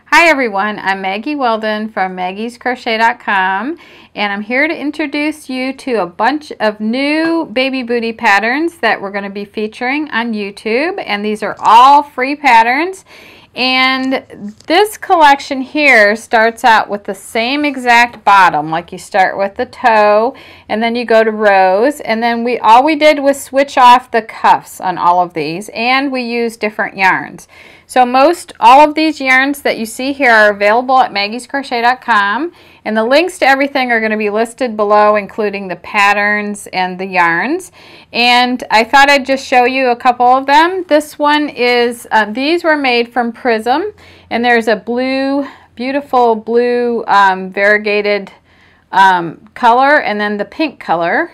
Hi everyone, I'm Maggie Weldon from maggiescrochet.com, and I'm here to introduce you to a bunch of new baby booty patterns that we're going to be featuring on YouTube, and these are all free patterns. And this collection here starts out with the same exact bottom, like you start with the toe and then you go to rows, and then all we did was switch off the cuffs on all of these, and we used different yarns. So all of these yarns that you see here are available at maggiescrochet.com, and the links to everything are going to be listed below, including the patterns and the yarns. And I thought I'd just show you a couple of them. This one is, these were made from Prism, and there's a blue, beautiful blue variegated color, and then the pink color,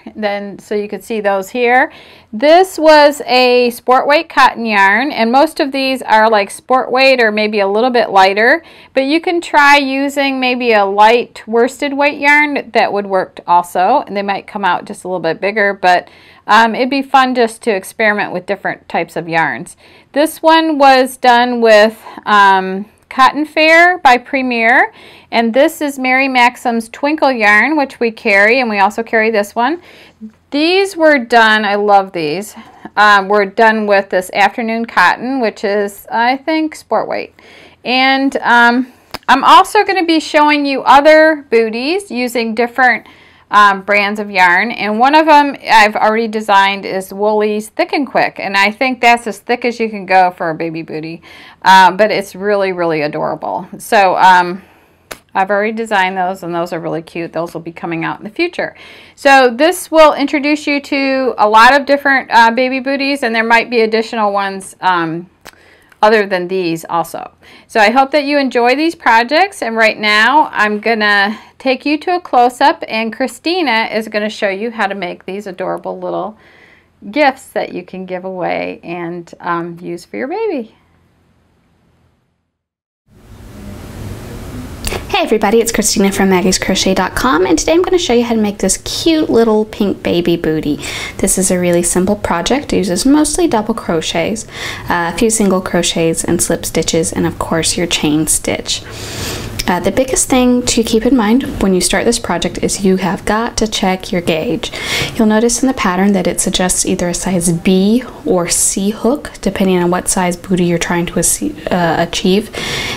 so you could see those here. This was a sport weight cotton yarn, and most of these are like sport weight or maybe a little bit lighter, but you can try using maybe a light worsted weight yarn. That would work also, and they might come out just a little bit bigger, but it'd be fun just to experiment with different types of yarns. This one was done with Cotton Fair by Premier, and this is Mary Maxim's Twinkle yarn, which we carry, and we also carry this one. These were done, I love these, were done with this Afternoon Cotton, which is, I think, sport weight. And I'm also going to be showing you other booties using different brands of yarn, and one of them I've already designed is Woolly's Thick and Quick, and I think that's as thick as you can go for a baby booty, but it's really, really adorable. So I've already designed those, and those are really cute. Those will be coming out in the future. So this will introduce you to a lot of different baby booties, and there might be additional ones other than these also. So I hope that you enjoy these projects, and right now I'm gonna take you to a close-up, and Christina is going to show you how to make these adorable little gifts that you can give away and use for your baby. Hey everybody, it's Christina from maggiescrochet.com, and today I'm going to show you how to make this cute little pink baby booty. This is a really simple project. It uses mostly double crochets, a few single crochets and slip stitches, and of course your chain stitch. The biggest thing to keep in mind when you start this project is you have got to check your gauge. You'll notice in the pattern that it suggests either a size B or C hook, depending on what size booty you're trying to achieve.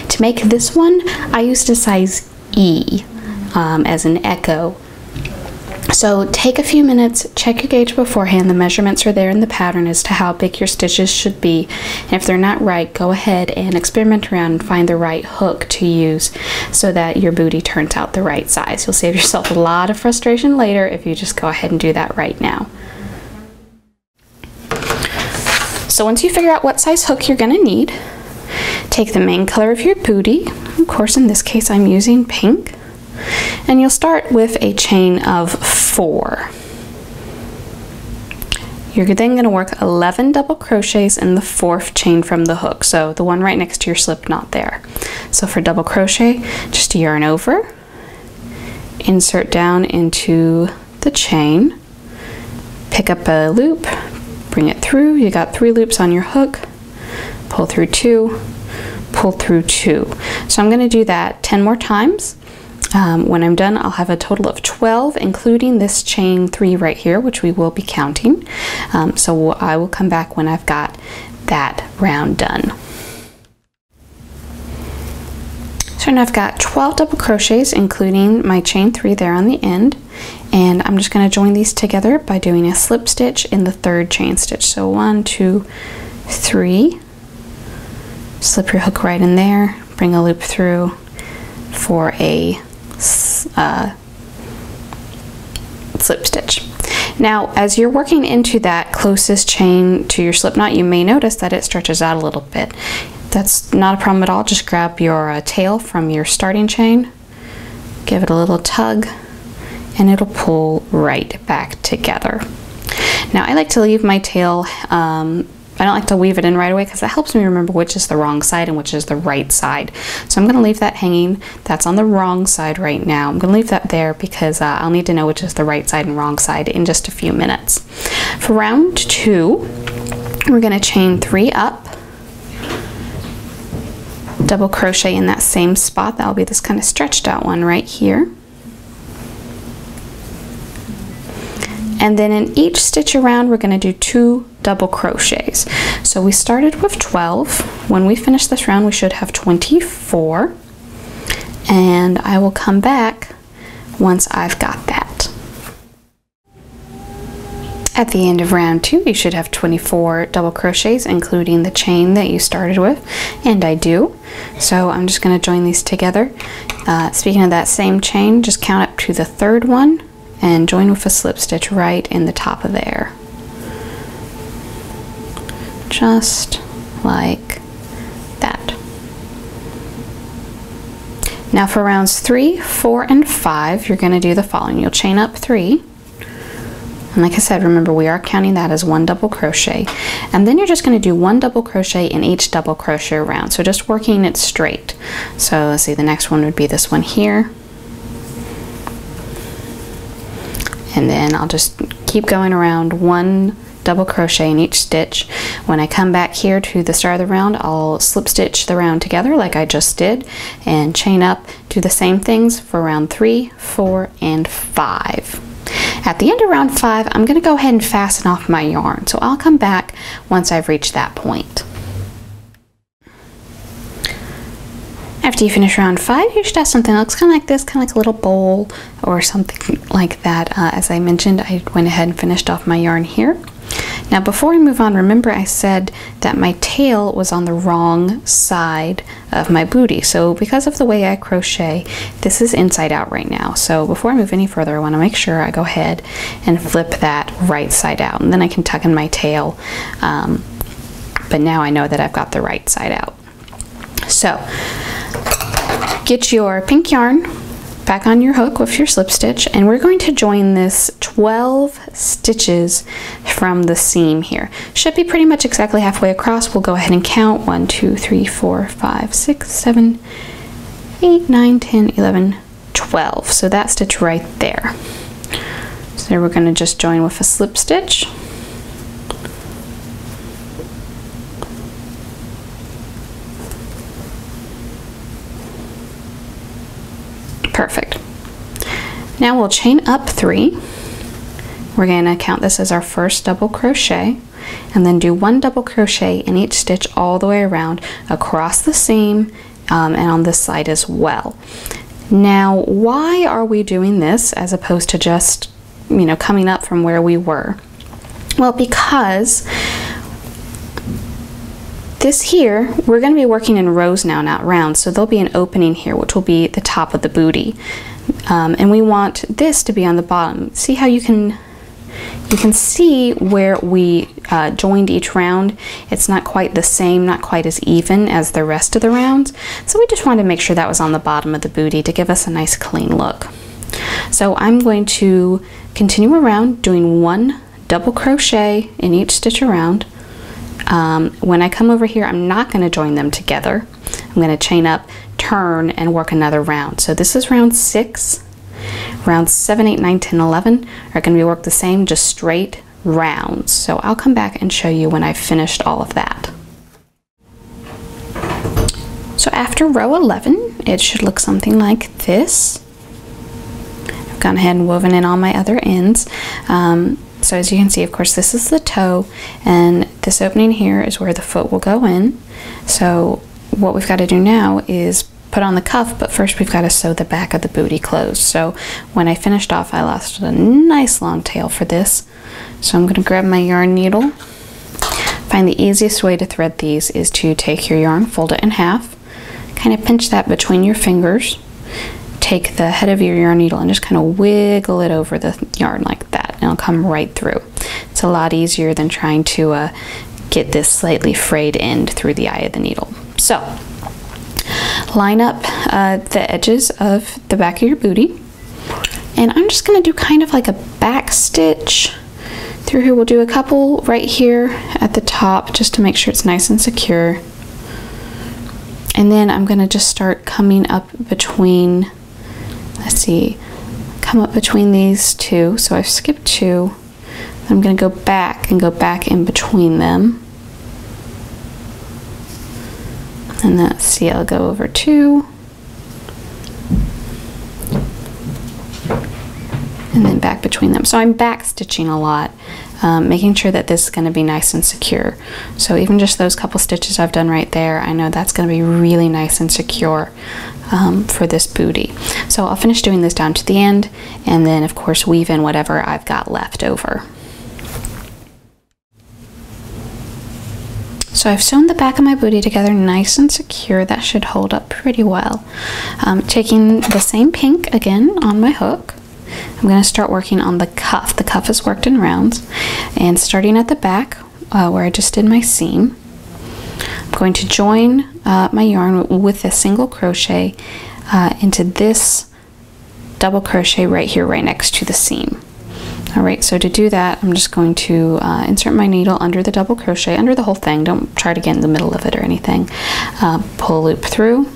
To make this one, I used a size E as an echo. So take a few minutes, check your gauge beforehand. The measurements are there in the pattern as to how big your stitches should be. And if they're not right, go ahead and experiment around and find the right hook to use so that your booty turns out the right size. You'll save yourself a lot of frustration later if you just go ahead and do that right now. So once you figure out what size hook you're going to need, take the main color of your booty. Of course, in this case, I'm using pink. And you'll start with a chain of 4. You're then going to work 11 double crochets in the 4th chain from the hook, so the one right next to your slip knot there. So for double crochet, just yarn over, insert down into the chain, pick up a loop, bring it through. You got 3 loops on your hook, pull through 2, pull through 2. So I'm going to do that 10 more times. When I'm done, I'll have a total of 12, including this chain 3 right here, which we will be counting. So I will come back when I've got that round done. So now I've got 12 double crochets, including my chain 3 there on the end. And I'm just going to join these together by doing a slip stitch in the 3rd chain stitch. So 1, 2, 3. Slip your hook right in there, bring a loop through for a slip stitch. Now, as you're working into that closest chain to your slip knot, you may notice that it stretches out a little bit. That's not a problem at all. Just grab your tail from your starting chain, give it a little tug, and it'll pull right back together. Now, I like to leave my tail I don't like to weave it in right away because that helps me remember which is the wrong side and which is the right side. So I'm going to leave that hanging. That's on the wrong side right now. I'm going to leave that there because I'll need to know which is the right side and wrong side in just a few minutes. For round 2, we're going to chain 3 up, double crochet in that same spot. That'll be this kind of stretched out one right here. And then in each stitch around, we're going to do 2 double crochets. So we started with 12. When we finish this round, we should have 24. And I will come back once I've got that. At the end of round 2, you should have 24 double crochets, including the chain that you started with, and I do. So I'm just going to join these together. Speaking of that same chain, just count up to the 3rd one and join with a slip stitch right in the top of there. Just like that. Now for rounds 3, 4, and 5, you're going to do the following. You'll chain up 3. And like I said, remember we are counting that as 1 double crochet. And then you're just going to do 1 double crochet in each double crochet round. So just working it straight. So let's see, the next one would be this one here. And then I'll just keep going around 1 double crochet in each stitch. When I come back here to the start of the round, I'll slip stitch the round together like I just did and chain up, do the same things for round 3, 4, and 5. At the end of round 5, I'm going to go ahead and fasten off my yarn. So I'll come back once I've reached that point. After you finish round 5, you should have something that looks kind of like this, kind of like a little bowl or something like that. As I mentioned, I went ahead and finished off my yarn here. Now before we move on, remember I said that my tail was on the wrong side of my booty. So because of the way I crochet, this is inside out right now. So before I move any further, I want to make sure I go ahead and flip that right side out. And then I can tuck in my tail. But now I know that I've got the right side out. So get your pink yarn back on your hook with your slip stitch, and we're going to join this 12 stitches from the seam here. Should be pretty much exactly halfway across. We'll go ahead and count 1, 2, 3, 4, 5, 6, 7, 8, 9, 10, 11, 12. So that stitch right there. So there we're going to just join with a slip stitch. Perfect. Now we'll chain up 3. We're going to count this as our first double crochet and then do 1 double crochet in each stitch all the way around across the seam and on this side as well. Now why are we doing this as opposed to just, you know, coming up from where we were? Well, because this here, we're going to be working in rows now, not rounds, so there'll be an opening here, which will be the top of the booty. And we want this to be on the bottom. See how you can see where we joined each round? It's not quite the same, not quite as even as the rest of the rounds. So we just wanted to make sure that was on the bottom of the booty to give us a nice clean look. So I'm going to continue around doing 1 double crochet in each stitch around. When I come over here, I'm not going to join them together. I'm going to chain up, turn, and work another round. So this is round 6. Rounds 7, 8, 9, 10, 11 are going to be worked the same, just straight rounds. So I'll come back and show you when I've finished all of that. So after row 11, it should look something like this. I've gone ahead and woven in all my other ends. So as you can see, of course, this is the toe, and this opening here is where the foot will go in. So what we've got to do now is put on the cuff, but first we've got to sew the back of the booty closed. So when I finished off, I lost a nice long tail for this. So I'm going to grab my yarn needle. Find the easiest way to thread these is to take your yarn, fold it in half, kind of pinch that between your fingers, take the head of your yarn needle and just kind of wiggle it over the yarn like that, and it'll come right through. It's a lot easier than trying to get this slightly frayed end through the eye of the needle. So line up the edges of the back of your booty, and I'm just going to do kind of like a back stitch through here. We'll do a couple right here at the top just to make sure it's nice and secure, and then I'm going to just start coming up between, let's see, come up between these two. So I've skipped 2. I'm going to go back and go back in between them. And then see, I'll go over 2. And then back between them. So I'm back stitching a lot, making sure that this is going to be nice and secure. So even just those couple stitches I've done right there, I know that's going to be really nice and secure for this booty. So I'll finish doing this down to the end, and then of course weave in whatever I've got left over. So I've sewn the back of my booty together nice and secure. That should hold up pretty well. Taking the same pink again on my hook, I'm going to start working on the cuff. The cuff is worked in rounds, and starting at the back where I just did my seam, I'm going to join my yarn with a single crochet into this double crochet right here, right next to the seam. Alright, so to do that, I'm just going to insert my needle under the double crochet, under the whole thing. Don't try to get in the middle of it or anything. Pull a loop through,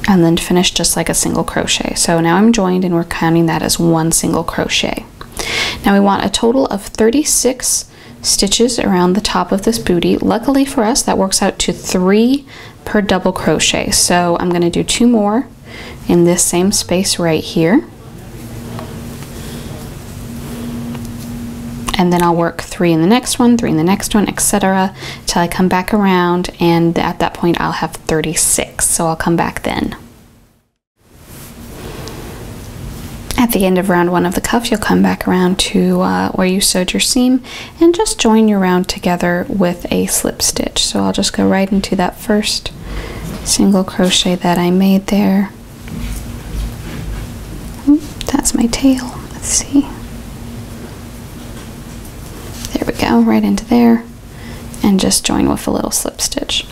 and then finish just like a single crochet. So now I'm joined, and we're counting that as 1 single crochet. Now we want a total of 36 stitches around the top of this booty. Luckily for us, that works out to 3 per double crochet. So I'm going to do 2 more in this same space right here. And then I'll work 3 in the next one, 3 in the next one, etc. till I come back around, and at that point I'll have 36. So I'll come back then. At the end of round 1 of the cuff, you'll come back around to where you sewed your seam, and just join your round together with a slip stitch. So I'll just go right into that first single crochet that I made there. That's my tail. Let's see. There we go, right into there, and just join with a little slip stitch.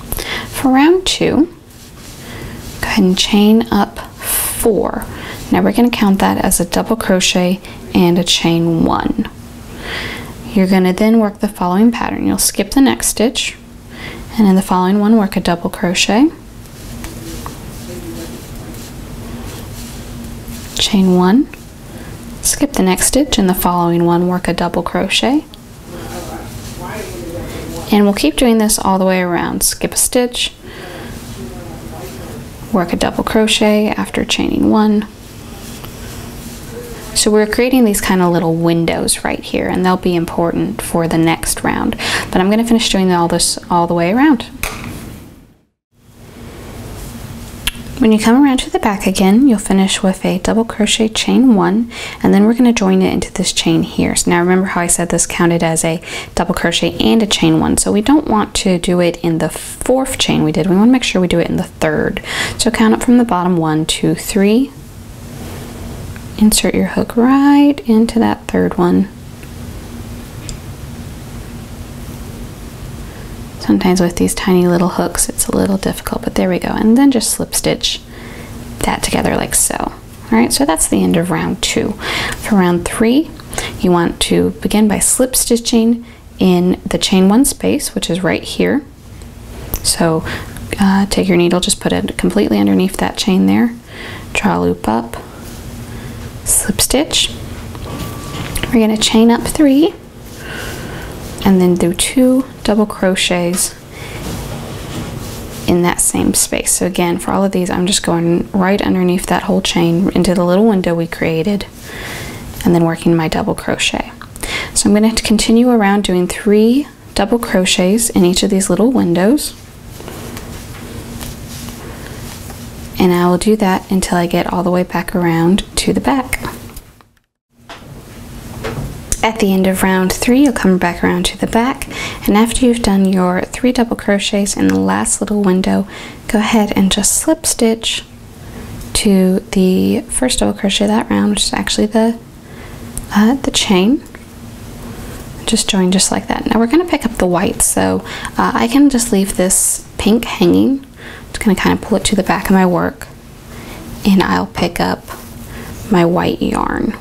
For round 2, go ahead and chain up 4. Now we're going to count that as a double crochet and a chain 1. You're going to then work the following pattern. You'll skip the next stitch, and in the following one work a double crochet, chain 1, skip the next stitch, and the following one work a double crochet. And we'll keep doing this all the way around. Skip a stitch, work a double crochet after chaining 1. So we're creating these kind of little windows right here, and they'll be important for the next round. But I'm going to finish doing all this all the way around. When you come around to the back again, you'll finish with a double crochet, chain 1, and then we're going to join it into this chain here. So now remember how I said this counted as a double crochet and a chain 1. So we don't want to do it in the 4th chain we did. We want to make sure we do it in the 3rd. So count up from the bottom, 1, 2, 3. Insert your hook right into that 3rd one. Sometimes with these tiny little hooks it's a little difficult, but there we go. And then just slip stitch that together like so. Alright, so that's the end of round 2. For round 3, you want to begin by slip stitching in the chain 1 space, which is right here. So take your needle, just put it completely underneath that chain there, draw a loop up, slip stitch. We're going to chain up 3, and then do 2 double crochets in that same space. So again, for all of these, I'm just going right underneath that whole chain into the little window we created, and then working my double crochet. So I'm going to continue around doing 3 double crochets in each of these little windows, and I will do that until I get all the way back around to the back. At the end of round 3, you'll come back around to the back, and after you've done your 3 double crochets in the last little window, go ahead and just slip stitch to the first double crochet of that round, which is actually the chain. Just join just like that. Now we're going to pick up the white, so I can just leave this pink hanging. I'm just going to kind of pull it to the back of my work, and I'll pick up my white yarn.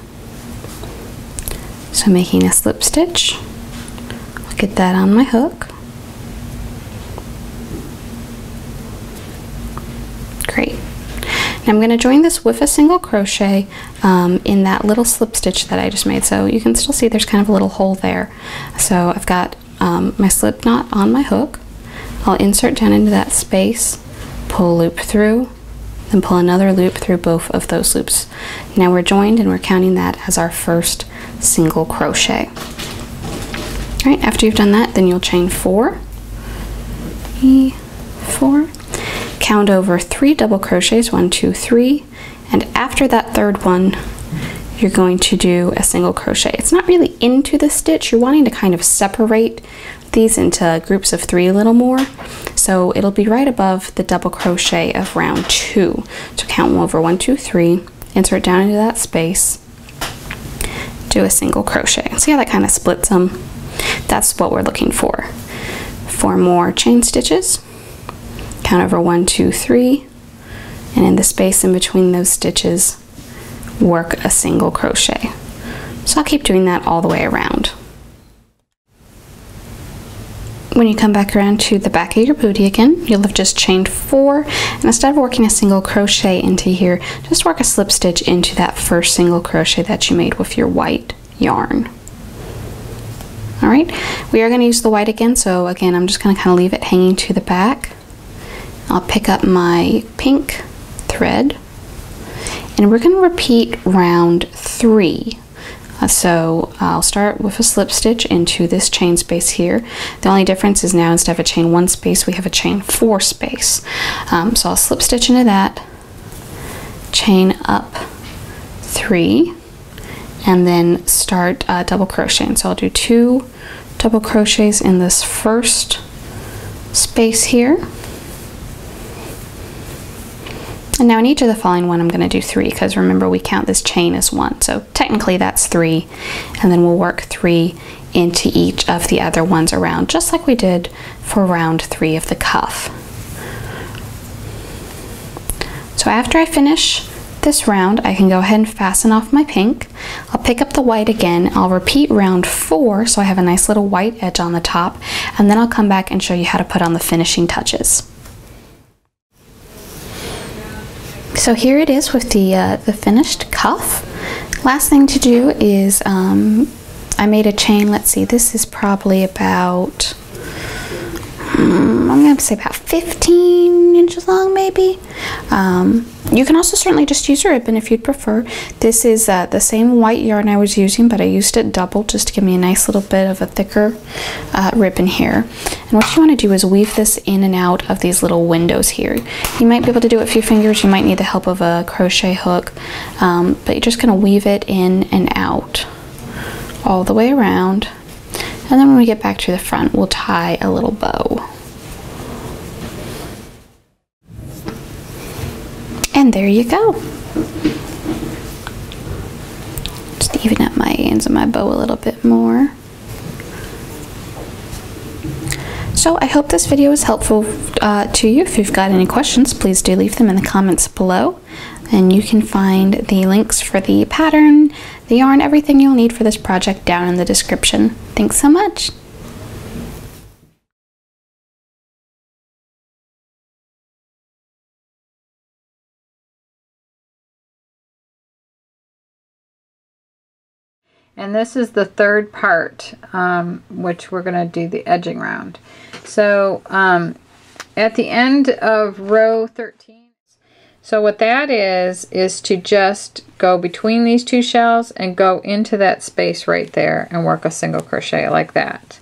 So making a slip stitch, I'll get that on my hook. Great. Now I'm going to join this with a single crochet in that little slip stitch that I just made. So you can still see there's kind of a little hole there. So I've got my slip knot on my hook. I'll insert down into that space, pull a loop through, then pull another loop through both of those loops. Now we're joined and we're counting that as our first single crochet. All right, after you've done that, then you'll chain 4, 4, count over 3 double crochets, 1, 2, 3, and after that third one, you're going to do a single crochet. It's not really into the stitch. You're wanting to kind of separate these into groups of 3 a little more. So it'll be right above the double crochet of round 2. So count over 1, 2, 3, insert down into that space, do a single crochet. See how that kind of splits them? That's what we're looking for. 4 more chain stitches, count over 1, 2, 3, and in the space in between those stitches, work a single crochet. So I'll keep doing that all the way around. When you come back around to the back of your booty again, you'll have just chained 4, and instead of working a single crochet into here, just work a slip stitch into that first single crochet that you made with your white yarn. All right, we are going to use the white again, so again, I'm just going to kind of leave it hanging to the back. I'll pick up my pink thread, and we're going to repeat round 3. So I'll start with a slip stitch into this chain space here. The only difference is now instead of a chain 1 space, we have a chain 4 space. So I'll slip stitch into that, chain up 3, and then start double crocheting. So I'll do 2 double crochets in this first space here. And now in each of the following one, I'm going to do 3, because remember we count this chain as 1. So technically that's 3, and then we'll work 3 into each of the other ones around, just like we did for round 3 of the cuff. So after I finish this round, I can go ahead and fasten off my pink. I'll pick up the white again. I'll repeat round 4, so I have a nice little white edge on the top, and then I'll come back and show you how to put on the finishing touches. So here it is with the finished cuff. Last thing to do is I made a chain. Let's see, this is probably about I'm going to say about 15 inches long maybe. You can also certainly just use a ribbon if you'd prefer. This is the same white yarn I was using, but I used it double just to give me a nice little bit of a thicker ribbon here. And what you want to do is weave this in and out of these little windows here. You might be able to do it with your fingers. You might need the help of a crochet hook, but you're just going to weave it in and out all the way around. And then when we get back to the front, we'll tie a little bow. And there you go. Just even up my ends of my bow a little bit more. So I hope this video was helpful to you. If you've got any questions, please do leave them in the comments below. And you can find the links for the pattern, the yarn, everything you'll need for this project down in the description. Thanks so much. And this is the third part, which we're going to do the edging round. So at the end of row 13, so what that is to just go between these two shells and go into that space right there and work a single crochet like that.